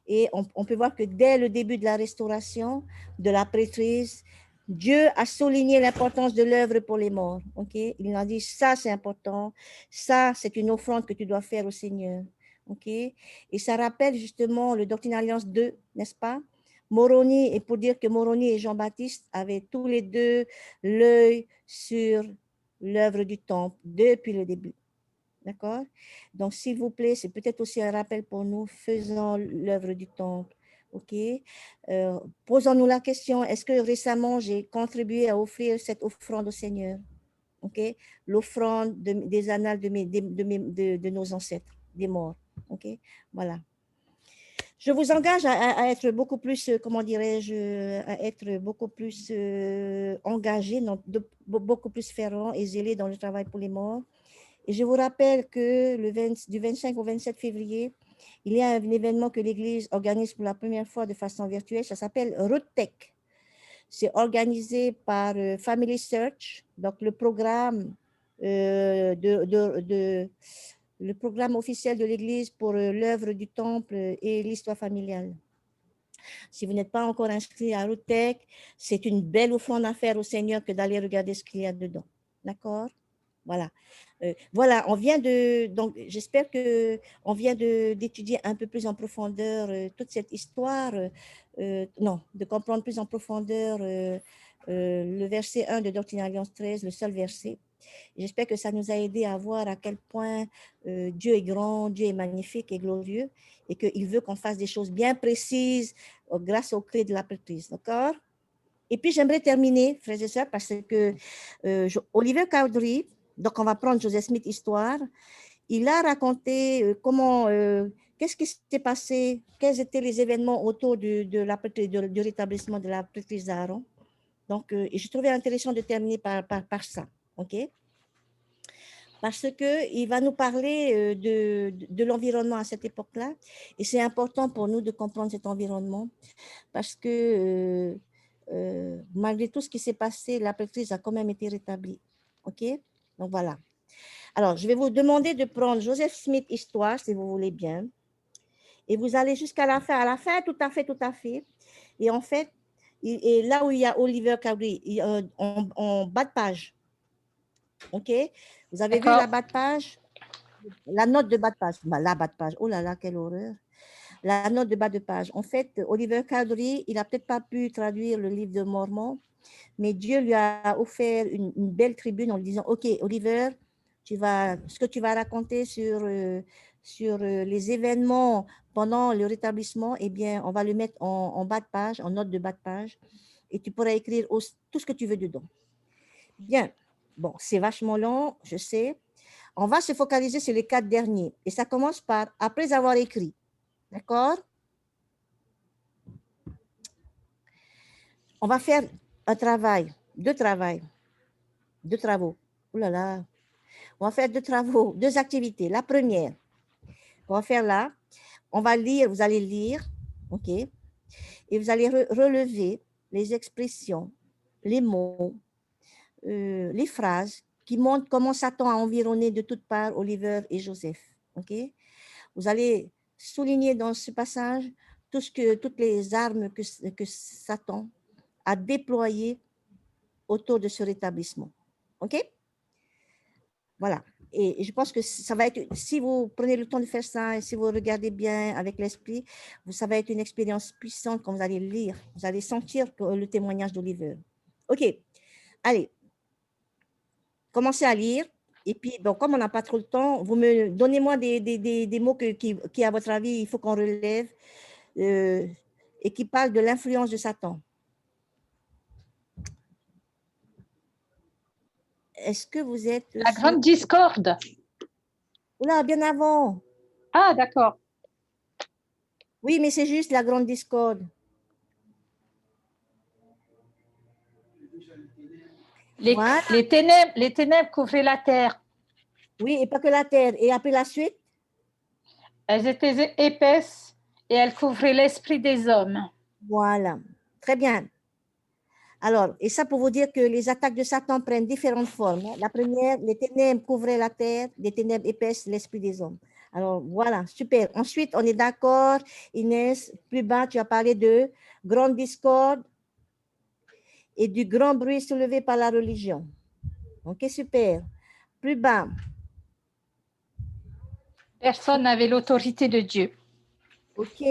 Et on peut voir que dès le début de la restauration, de la prêtrise, Dieu a souligné l'importance de l'œuvre pour les morts. OK? Il a dit, ça c'est important, ça c'est une offrande que tu dois faire au Seigneur. OK? Et ça rappelle justement le Doctrine Alliance 2, n'est-ce pas? Moroni, et pour dire que Moroni et Jean-Baptiste avaient tous les deux l'œil sur l'œuvre du temple depuis le début. D'accord? Donc, s'il vous plaît, c'est peut-être aussi un rappel pour nous, faisons l'œuvre du temple. OK? Posons-nous la question, est-ce que récemment j'ai contribué à offrir cette offrande au Seigneur? OK? L'offrande des annales de nos ancêtres, des morts. OK? Voilà. Je vous engage à être beaucoup plus, comment dirais-je, à être beaucoup plus engagé, beaucoup plus fervent et zélé dans le travail pour les morts. Et je vous rappelle que du 25 au 27 février, il y a un événement que l'Église organise pour la première fois de façon virtuelle. Ça s'appelle Roadtech. C'est organisé par Family Search, donc le programme le programme officiel de l'Église pour l'œuvre du temple et l'histoire familiale. Si vous n'êtes pas encore inscrit à Rootech, c'est une belle offrande à faire au Seigneur que d'aller regarder ce qu'il y a dedans. D'accord? Voilà. Voilà, on vient donc j'espère qu'on vient d'étudier un peu plus en profondeur toute cette histoire, non, de comprendre plus en profondeur le verset 1 de Doctrine Alliance 13, le seul verset. J'espère que ça nous a aidé à voir à quel point Dieu est grand, Dieu est magnifique et glorieux et qu'il veut qu'on fasse des choses bien précises grâce aux clés de la prêtrise. D'accord? Et puis, j'aimerais terminer, frères et sœurs, parce que Oliver Cowdery, donc on va prendre Joseph Smith Histoire, il a raconté comment, qu'est-ce qui s'était passé, quels étaient les événements autour du rétablissement de la prêtrise d'Aaron. Donc, je trouvais intéressant de terminer par ça, ok? Parce qu'il va nous parler de l'environnement à cette époque-là. Et c'est important pour nous de comprendre cet environnement parce que malgré tout ce qui s'est passé, la prêtrise a quand même été rétablie. OK? Donc voilà. Alors, je vais vous demander de prendre Joseph Smith Histoire, si vous voulez bien. Et vous allez jusqu'à la fin. À la fin, tout à fait, tout à fait. Et en fait, et là où il y a Oliver Cowdery, en bas de page. OK? Vous avez vu la bas de page? La note de bas de page. Bah, la bas de page. Oh là là, quelle horreur. La note de bas de page. En fait, Oliver Cowdery, il n'a peut-être pas pu traduire le livre de Mormon, mais Dieu lui a offert une belle tribune en lui disant, OK, Oliver, ce que tu vas raconter sur les événements pendant le rétablissement, eh bien, on va le mettre en bas de page, en note de bas de page, et tu pourras écrire tout ce que tu veux dedans. Bien. Bon, c'est vachement long, je sais. On va se focaliser sur les 4 derniers. Et ça commence par « après avoir écrit ». D'accord? On va faire un travail, deux travaux. Ouh là là. On va faire 2 travaux, 2 activités. La première, on va faire là, on va lire, vous allez lire, OK? Et vous allez relever les expressions, les mots, les phrases qui montrent comment Satan a environné de toutes parts Oliver et Joseph. OK? Vous allez souligner dans ce passage toutes les armes que Satan a déployées autour de ce rétablissement. OK? Voilà. Et je pense que ça va être, si vous prenez le temps de faire ça et si vous regardez bien avec l'esprit, ça va être une expérience puissante quand vous allez lire. Vous allez sentir le témoignage d'Oliver. OK. Allez. Commencez à lire. Et puis, bon, comme on n'a pas trop le temps, donnez-moi des mots qui, à votre avis, il faut qu'on relève et qui parlent de l'influence de Satan. Est-ce que vous êtes... La grande discorde. Oula, bien avant. Ah, d'accord. Oui, mais c'est juste la grande discorde. Les ténèbres couvraient la terre. Oui, et pas que la terre. Et après la suite? Elles étaient épaisses et elles couvraient l'esprit des hommes. Voilà. Très bien. Alors, et ça pour vous dire que les attaques de Satan prennent différentes formes. La première, les ténèbres couvraient la terre, les ténèbres épaisses, l'esprit des hommes. Alors, voilà, super. Ensuite, on est d'accord, Inès, plus bas, tu as parlé de grande discorde et du grand bruit soulevé par la religion. Ok, super. Plus bas. Personne n'avait l'autorité de Dieu. Ok,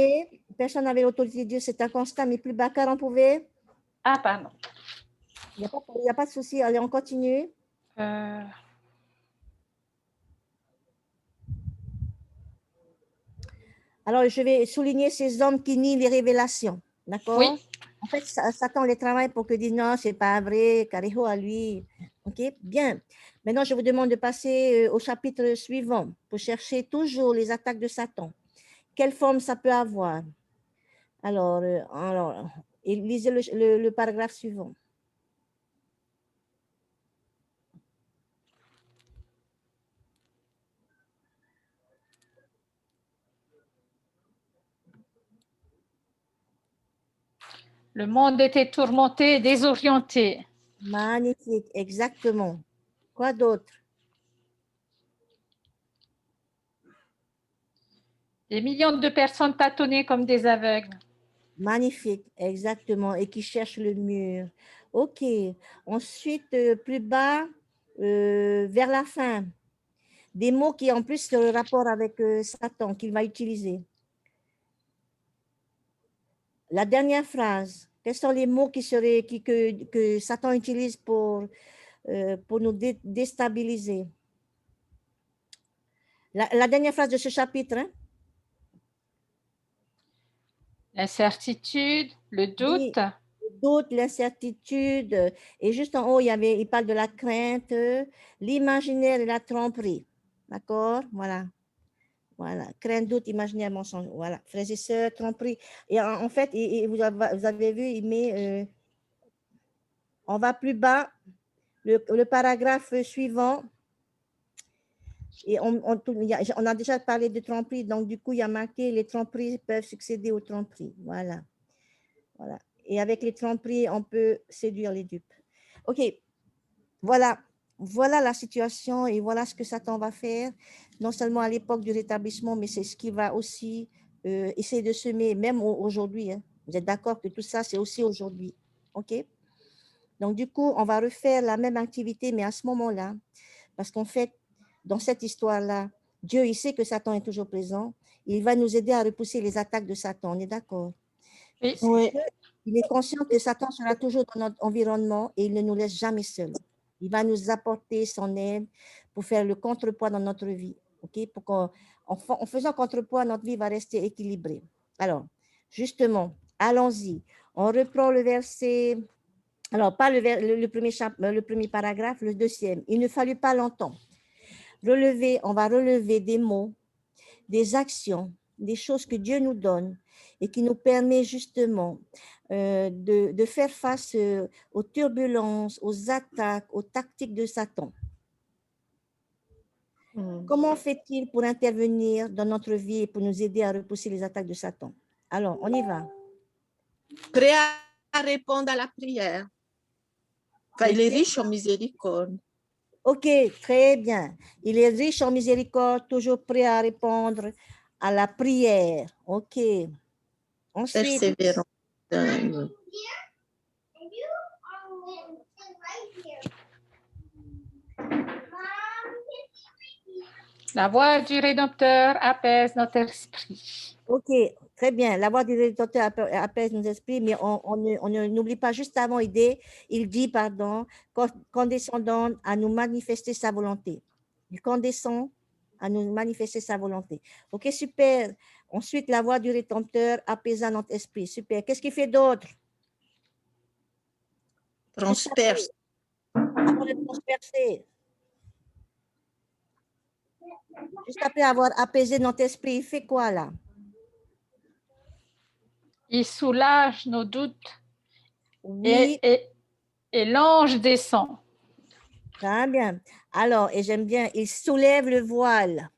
personne n'avait l'autorité de Dieu, c'est un constat, mais plus bas, car on pouvait. Ah, pardon. Il n'y a pas de souci, allez, on continue. Alors, je vais souligner ces hommes qui nient les révélations, d'accord? Oui. En fait, Satan les travaille pour que disent non, c'est pas vrai, Cariho à lui. Ok, bien. Maintenant, je vous demande de passer au chapitre suivant pour chercher toujours les attaques de Satan. Quelle forme ça peut avoir? Alors, lisez le paragraphe suivant. Le monde était tourmenté et désorienté. Magnifique, exactement. Quoi d'autre? Des millions de personnes tâtonnaient comme des aveugles. Magnifique, exactement, et qui cherchent le mur. Ok, ensuite, plus bas, vers la fin, des mots qui en plus ont rapport avec Satan, qu'il va utiliser. La dernière phrase, quels sont les mots que Satan utilise pour nous déstabiliser? La dernière phrase de ce chapitre, hein? L'incertitude, le doute. Oui, le doute, l'incertitude. Et juste en haut, il parle de la crainte, l'imaginaire et la tromperie. D'accord? Voilà. Voilà. Crainte, doute, imaginaire, mensonge. Voilà. Frères et sœurs, tromperie. Et en fait, vous avez vu, il met, on va plus bas, le paragraphe suivant. Et on a déjà parlé de tromperie, donc du coup, il y a marqué les tromperies peuvent succéder aux tromperies. Voilà. Voilà. Et avec les tromperies, on peut séduire les dupes. OK. Voilà. Voilà la situation et voilà ce que Satan va faire, non seulement à l'époque du rétablissement, mais c'est ce qui va aussi essayer de semer, même aujourd'hui. Hein. Vous êtes d'accord que tout ça, c'est aussi aujourd'hui. OK? Donc, du coup, on va refaire la même activité, mais à ce moment-là, parce qu'en fait, dans cette histoire-là, Dieu, il sait que Satan est toujours présent. Il va nous aider à repousser les attaques de Satan. On est d'accord? Oui. Oui. Il est conscient que Satan sera toujours dans notre environnement et il ne nous laisse jamais seuls. Il va nous apporter son aide pour faire le contrepoids dans notre vie. OK? Pour en faisant contrepoids, notre vie va rester équilibrée. Alors, justement, allons-y. On reprend le verset. Alors, pas le premier paragraphe, le deuxième. Il ne fallut pas longtemps. On va relever des mots, des actions, des choses que Dieu nous donne et qui nous permet justement de faire face aux turbulences, aux attaques, aux tactiques de Satan. Comment fait-il pour intervenir dans notre vie et pour nous aider à repousser les attaques de Satan? Alors, on y va. Prêt à répondre à la prière. Enfin, il est riche en miséricorde. OK, très bien. Il est riche en miséricorde, toujours prêt à répondre à la prière. OK. Ensuite, Persévérant. La voix du Rédempteur apaise notre esprit. OK, très bien. La voix du Rédempteur apaise nos esprits, mais on n'oublie pas, juste avant, il dit, pardon, condescendant à nous manifester sa volonté. Il condescend à nous manifester sa volonté. OK, super. Ensuite, la voix du Rédempteur apaisant notre esprit. Super. Qu'est-ce qu'il fait d'autre? Transperce. Avant de transpercer. Juste après avoir apaisé notre esprit, il fait quoi là? Il soulage nos doutes Oui, et l'ange descend. très bien. Alors, et j'aime bien, il soulève le voile.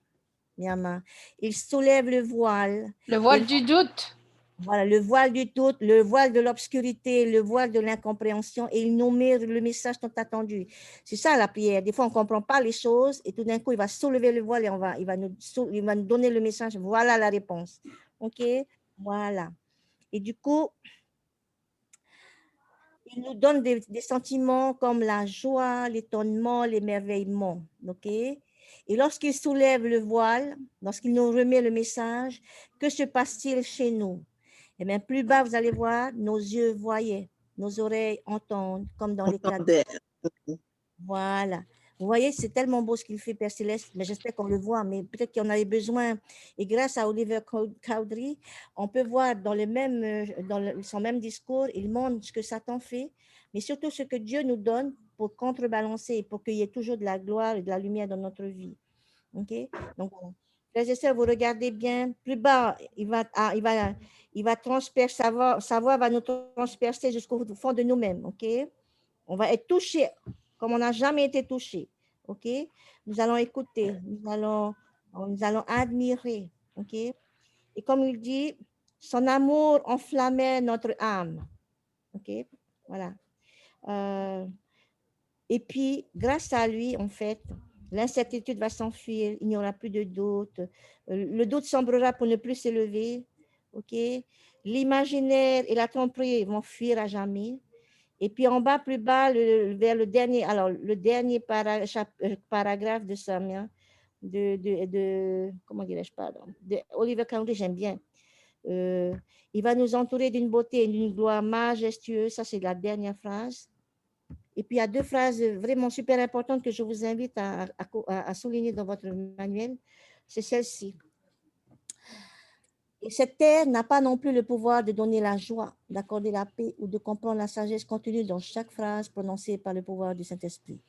Miama. Il soulève le voile. Le voile du doute. Voilà, le voile du doute, le voile de l'obscurité, le voile de l'incompréhension, et il nous met le message tant attendu. C'est ça la prière. Des fois, on ne comprend pas les choses, et tout d'un coup, il va soulever le voile et il va nous donner le message. Voilà la réponse. OK? Voilà. Et du coup, il nous donne des sentiments comme la joie, l'étonnement, l'émerveillement. OK? Et lorsqu'il soulève le voile, lorsqu'il nous remet le message, que se passe-t-il chez nous? Eh bien, plus bas, vous allez voir, nos yeux voyaient, nos oreilles entendent, comme dans les cadres. Voilà. Vous voyez, c'est tellement beau ce qu'il fait, Père Céleste, mais j'espère qu'on le voit, mais peut-être qu'il en avait besoin. Et grâce à Oliver Cowdery, on peut voir dans son même discours, il montre ce que Satan fait, mais surtout ce que Dieu nous donne pour contrebalancer, pour qu'il y ait toujours de la gloire et de la lumière dans notre vie. OK? Donc, voilà. Frères et sœurs, vous regardez bien, plus bas, il va transpercer, sa voix va nous transpercer jusqu'au fond de nous-mêmes. OK? On va être touché comme on n'a jamais été touché. OK? Nous allons écouter, nous allons admirer. OK? Et comme il dit, son amour enflammait notre âme. OK? Voilà. Et puis, grâce à lui, en fait, l'incertitude va s'enfuir, il n'y aura plus de doute. Le doute semblera pour ne plus s'élever. OK? L'imaginaire et la tromperie vont fuir à jamais. Et puis en bas, plus bas, vers le dernier paragraphe de Samia, comment dirais-je, pardon, de Oliver Cowdery, j'aime bien. Il va nous entourer d'une beauté et d'une gloire majestueuse. Ça, c'est la dernière phrase. Et puis, il y a deux phrases vraiment super importantes que je vous invite à souligner dans votre manuel. C'est celle-ci. Et cette terre n'a pas non plus le pouvoir de donner la joie, d'accorder la paix ou de comprendre la sagesse contenue dans chaque phrase prononcée par le pouvoir du Saint-Esprit.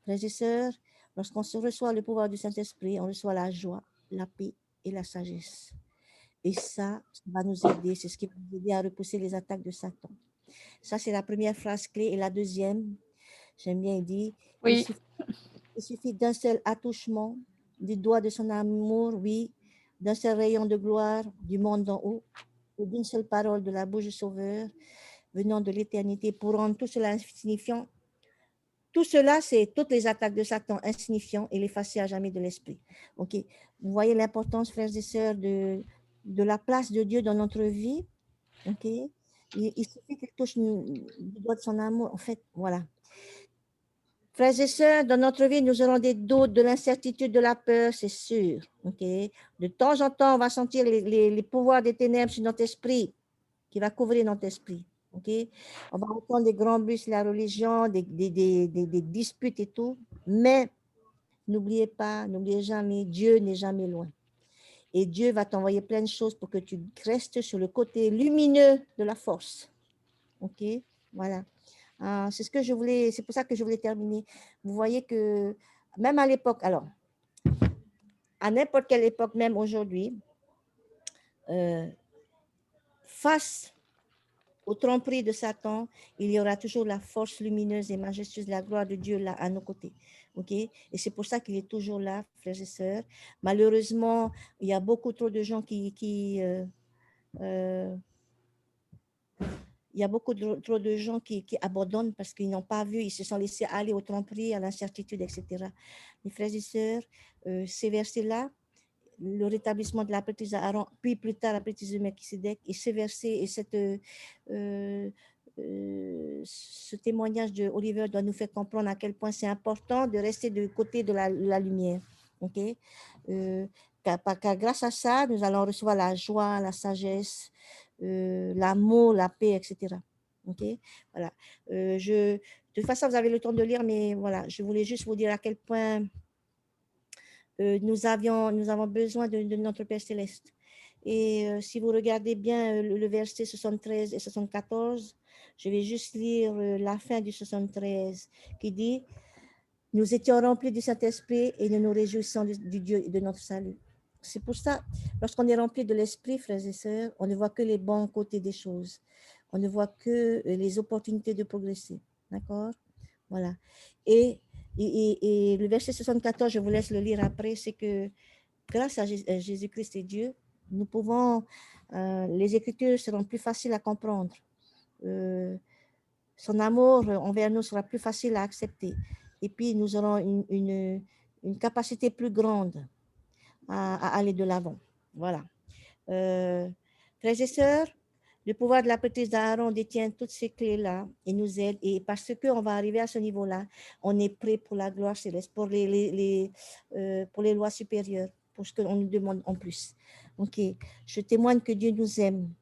Frères et sœurs, Lorsqu'on se reçoit le pouvoir du Saint-Esprit, on reçoit la joie, la paix et la sagesse. Et ça va nous aider, c'est ce qui va nous aider à repousser les attaques de Satan. Ça, c'est la première phrase clé. Et la deuxième, j'aime bien, il dit, Oui. il suffit d'un seul attouchement du doigt de son amour, oui, d'un seul rayon de gloire du monde d'en haut, ou d'une seule parole de la bouche du Sauveur, venant de l'éternité, pour rendre tout cela insignifiant. Tout cela, c'est toutes les attaques de Satan insignifiants et l'effacer à jamais de l'esprit. Ok. Vous voyez l'importance, frères et sœurs, de la place de Dieu dans notre vie. Ok. Il suffit qu'il touche du doigt de son amour. En fait, voilà. Frères et sœurs, dans notre vie, nous aurons des doutes, de l'incertitude, de la peur, c'est sûr. Ok. De temps en temps, on va sentir les pouvoirs des ténèbres sur notre esprit, qui va couvrir notre esprit. Okay? On va entendre des grands bruits sur la religion, des disputes et tout, mais n'oubliez pas, n'oubliez jamais, Dieu n'est jamais loin. Et Dieu va t'envoyer plein de choses pour que tu restes sur le côté lumineux de la force. Ok? Voilà. C'est ce que je voulais, c'est pour ça que je voulais terminer. Vous voyez que même à l'époque, alors, à n'importe quelle époque, même aujourd'hui, face aux tromperies de Satan, il y aura toujours la force lumineuse et majestueuse de la gloire de Dieu là à nos côtés. Ok? Et c'est pour ça qu'il est toujours là, frères et sœurs. Malheureusement, il y a beaucoup trop de gens il y a beaucoup trop de gens qui abandonnent parce qu'ils n'ont pas vu, ils se sont laissés aller aux tromperies, à l'incertitude, etc. Les frères et sœurs, ces versets-là, le rétablissement de la prêtrise à Aaron, puis plus tard la prêtrise de Melchisédek, et ce verset et ce témoignage de Oliver doit nous faire comprendre à quel point c'est important de rester du côté de la lumière. Okay? Car grâce à ça, nous allons recevoir la joie, la sagesse, l'amour, la paix, etc. Okay? Voilà. De toute façon, vous avez le temps de lire, mais voilà, je voulais juste vous dire à quel point nous avons besoin de notre Père Céleste. Et si vous regardez bien le verset 73 et 74, je vais juste lire la fin du 73 qui dit « Nous étions remplis du Saint-Esprit et nous nous réjouissons du Dieu et de notre salut. » C'est pour ça, lorsqu'on est rempli de l'Esprit, frères et sœurs, on ne voit que les bons côtés des choses. On ne voit que les opportunités de progresser. D'accord? Voilà. Et le verset 74, je vous laisse le lire après, c'est que grâce à Jésus-Christ et Dieu, nous pouvons, les Écritures seront plus faciles à comprendre. Son amour envers nous sera plus facile à accepter. Et puis, nous aurons une capacité plus grande à aller de l'avant. Voilà. Frères et sœurs, le pouvoir de la prêtrise d'Aaron détient toutes ces clés-là et nous aide. Et parce qu'on va arriver à ce niveau-là, on est prêt pour la gloire céleste, pour les lois supérieures, pour ce qu'on nous demande en plus. Ok, je témoigne que Dieu nous aime.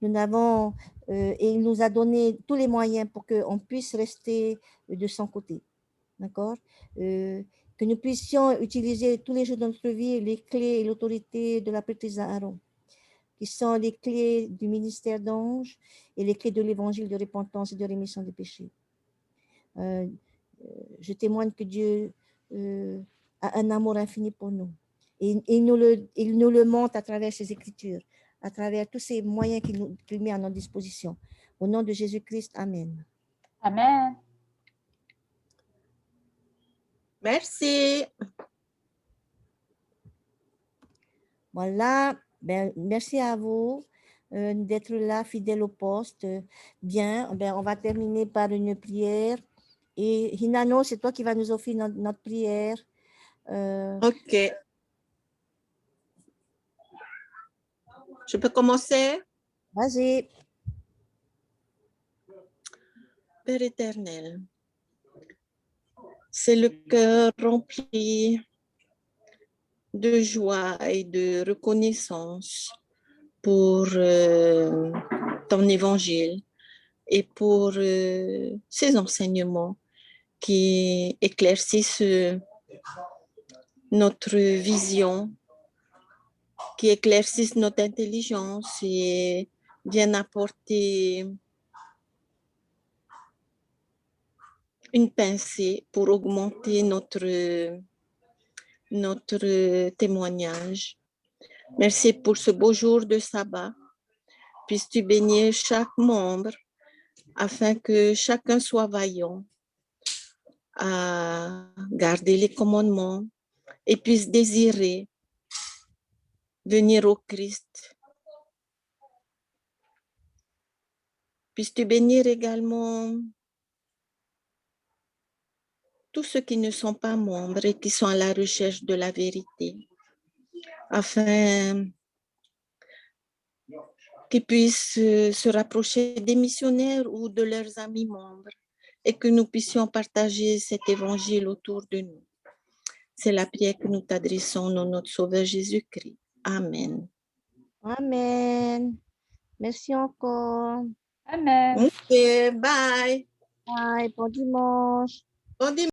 Nous n'avons, et il nous a donné tous les moyens pour qu'on puisse rester de son côté. D'accord? Que nous puissions utiliser tous les jours de notre vie les clés et l'autorité de la prêtrise d'Aaron, qui sont les clés du ministère d'ange et les clés de l'évangile de repentance et de rémission des péchés. Je témoigne que Dieu a un amour infini pour nous. Et il nous le montre à travers ses Écritures, à travers tous ces moyens qu'il met à notre disposition. Au nom de Jésus-Christ, Amen. Amen. Merci. Voilà, ben, merci à vous d'être là, fidèle au poste. Bien, ben, on va terminer par une prière. Et Hinano, c'est toi qui vas nous offrir notre prière. Ok. Je peux commencer? Vas-y. Père éternel, c'est le cœur rempli de joie et de reconnaissance pour ton évangile et pour ces enseignements qui éclaircissent notre vision, qui éclaircissent notre intelligence et viennent apporter une pensée pour augmenter notre témoignage. Merci pour ce beau jour de sabbat. Puisses-tu bénir chaque membre afin que chacun soit vaillant à garder les commandements et puisse désirer venir au Christ. Puisses-tu bénir également tous ceux qui ne sont pas membres et qui sont à la recherche de la vérité, afin qu'ils puissent se rapprocher des missionnaires ou de leurs amis membres et que nous puissions partager cet évangile autour de nous. C'est la prière que nous t'adressons au nom de notre Sauveur Jésus-Christ. Amen. Amen. Merci encore. Amen. Ok, bye. Bye. Bon dimanche. Bon dimanche.